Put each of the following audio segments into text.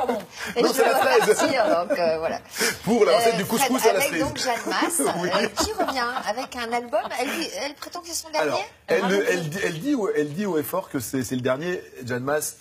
Pardon. Et non, je c'est la vais fraise. partir, donc voilà. Pour la recette du Fred, couscous à la avec fraise. donc Jeanne Masse, Oui. qui revient avec un album. Elle prétend que c'est son dernier. Alors, elle dit haut et fort que c'est le dernier. Jeanne Masse,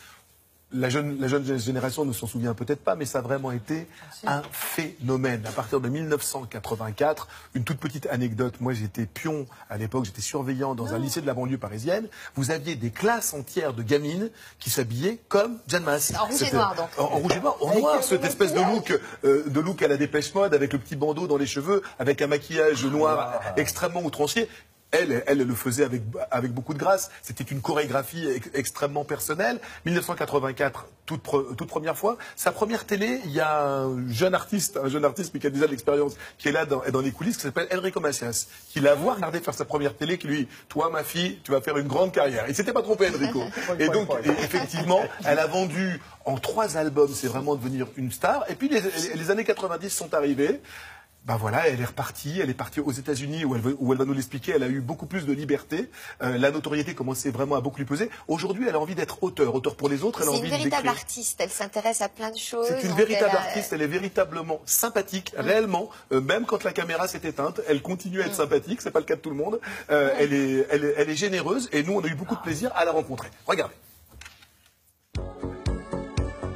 la jeune génération ne s'en souvient peut-être pas, mais ça a vraiment été un phénomène. À partir de 1984, une toute petite anecdote. Moi, j'étais pion à l'époque, j'étais surveillant dans un lycée de la banlieue parisienne. Vous aviez des classes entières de gamines qui s'habillaient comme Jeanne Masse. En rouge et noir, donc. En rouge et noir, en noir, cette espèce de look à la Dépêche Mode, avec le petit bandeau dans les cheveux, avec un maquillage noir extrêmement outrancier. Elle le faisait avec beaucoup de grâce. C'était une chorégraphie extrêmement personnelle. 1984, toute première fois. Sa première télé, il y a un jeune artiste, mais qui a déjà de l'expérience, qui est là dans les coulisses, qui s'appelle Enrico Macias, qui l'a voir regarder faire sa première télé, qui lui dit, toi, ma fille, tu vas faire une grande carrière. Il s'était pas trompé, Enrico. Et donc, effectivement, elle a vendu en 3 albums, c'est vraiment devenir une star. Et puis, les années 90 sont arrivées. Ben voilà, elle est partie aux États-Unis où elle va nous l'expliquer. Elle a eu beaucoup plus de liberté. La notoriété commençait vraiment à beaucoup lui peser. Aujourd'hui, elle a envie d'être auteur pour les autres. C'est une véritable artiste. Elle s'intéresse à plein de choses. C'est une véritable artiste. Elle est véritablement sympathique, réellement. Même quand la caméra s'est éteinte, elle continue à être sympathique. C'est pas le cas de tout le monde. Elle est généreuse et nous, on a eu beaucoup de plaisir à la rencontrer. Regardez.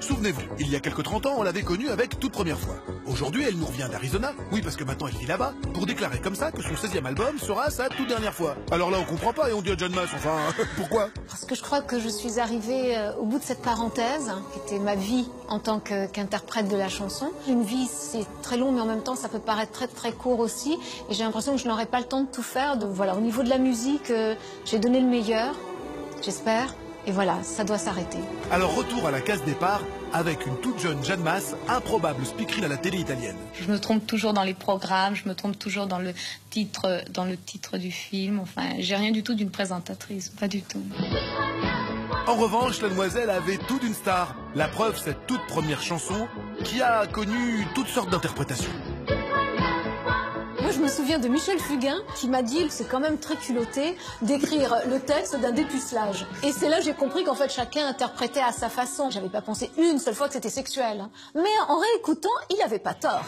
Souvenez-vous, il y a quelques 30 ans, on l'avait connue avec Toute Première Fois. Aujourd'hui, elle nous revient d'Arizona, oui parce que maintenant elle vit là-bas, pour déclarer comme ça que son 16e album sera sa toute dernière fois. Alors là, on comprend pas et on dit à Jeanne Masse, enfin, pourquoi? Parce que je crois que je suis arrivée au bout de cette parenthèse, qui était ma vie en tant qu'interprète de la chanson. Une vie, c'est très long, mais en même temps, ça peut paraître très très court aussi. Et j'ai l'impression que je n'aurai pas le temps de tout faire. Donc voilà, au niveau de la musique, j'ai donné le meilleur, j'espère. Et voilà, ça doit s'arrêter. Alors retour à la case départ avec une toute jeune Jeanne Masse, improbable speakerine à la télé italienne. Je me trompe toujours dans les programmes, je me trompe toujours dans le titre du film. Enfin, j'ai rien du tout d'une présentatrice, pas du tout. En revanche, la demoiselle avait tout d'une star. La preuve, cette toute première chanson qui a connu toutes sortes d'interprétations. Moi, je me souviens de Michel Fugain qui m'a dit que c'est quand même très culotté d'écrire le texte d'un dépucelage. Et c'est là que j'ai compris qu'en fait, chacun interprétait à sa façon. J'avais pas pensé une seule fois que c'était sexuel. Mais en réécoutant, il avait pas tort.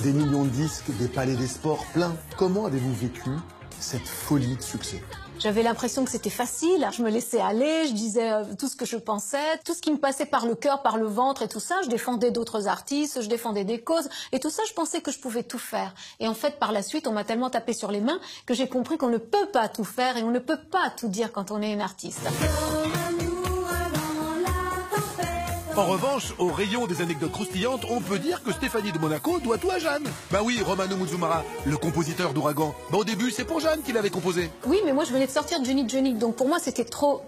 Des millions de disques, des palais des sports pleins. Comment avez-vous vécu cette folie de succès? J'avais l'impression que c'était facile, je me laissais aller, je disais tout ce que je pensais, tout ce qui me passait par le cœur, par le ventre et tout ça, je défendais d'autres artistes, je défendais des causes, et tout ça, je pensais que je pouvais tout faire. Et en fait, par la suite, on m'a tellement tapé sur les mains que j'ai compris qu'on ne peut pas tout faire et on ne peut pas tout dire quand on est une artiste. En revanche, au rayon des anecdotes croustillantes, on peut dire que Stéphanie de Monaco doit tout à Jeanne. Bah oui, Romano Muzumara, le compositeur d'Ouragan. Bah au début, c'est pour Jeanne qu'il avait composé. Oui, mais moi je venais de sortir de Johnny Johnny, donc pour moi c'était trop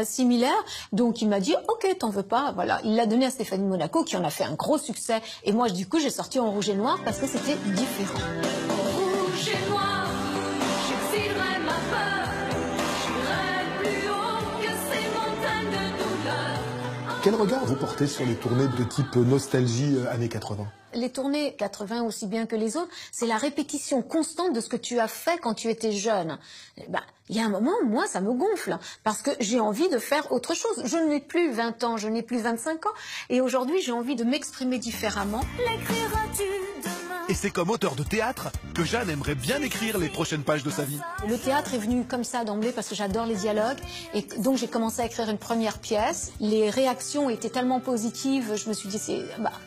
similaire. Donc il m'a dit, ok, t'en veux pas. Voilà, il l'a donné à Stéphanie de Monaco qui en a fait un gros succès. Et moi, du coup, j'ai sorti en rouge et noir parce que c'était différent. Rouge et noir, j'exilerai ma peur, j'irai plus haut que ces montagnes de douleur. Quel regard vous portez sur les tournées de type nostalgie années 80? Les tournées 80 aussi bien que les autres, c'est la répétition constante de ce que tu as fait quand tu étais jeune. Ben, il y a un moment, moi, ça me gonfle, parce que j'ai envie de faire autre chose. Je n'ai plus 20 ans, je n'ai plus 25 ans, et aujourd'hui, j'ai envie de m'exprimer différemment. L'écriras-tu demain? Et c'est comme auteur de théâtre que Jeanne aimerait bien écrire les prochaines pages de sa vie. Le théâtre est venu comme ça d'emblée parce que j'adore les dialogues, et donc j'ai commencé à écrire une première pièce. Les réactions étaient tellement positives, je me suis dit,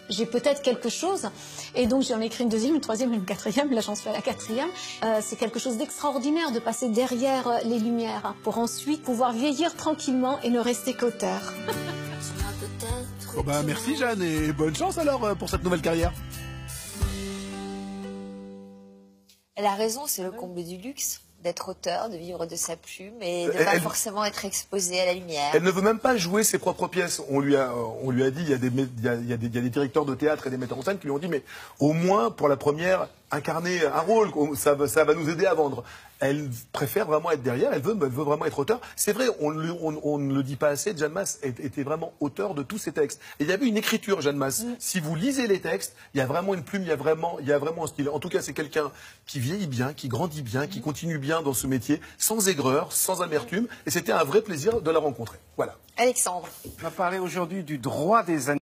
j'ai peut-être quelque chose. Et donc j'en ai écrit une deuxième, une troisième, une quatrième. Là, j'en suis à la quatrième. C'est quelque chose d'extraordinaire de passer derrière les lumières pour ensuite pouvoir vieillir tranquillement et ne rester qu'auteur. Bon bah merci Jeanne et bonne chance alors pour cette nouvelle carrière. Elle a raison, c'est le comble du luxe d'être auteur, de vivre de sa plume et de ne pas forcément être exposé à la lumière. Elle ne veut même pas jouer ses propres pièces. On lui a dit, il y a des directeurs de théâtre et des metteurs en scène qui lui ont dit, mais au moins pour la première, incarner un rôle, ça va nous aider à vendre. Elle préfère vraiment être derrière, elle veut vraiment être auteur. C'est vrai, on ne le dit pas assez, Jeanne Mas était vraiment auteur de tous ses textes. Et il y avait une écriture, Jeanne Mas. Si vous lisez les textes, il y a vraiment une plume, il y a vraiment un style. En tout cas, c'est quelqu'un qui vieillit bien, qui grandit bien, qui continue bien dans ce métier, sans aigreur, sans amertume. Et c'était un vrai plaisir de la rencontrer. Voilà. Alexandre. On va parler aujourd'hui du droit des animaux.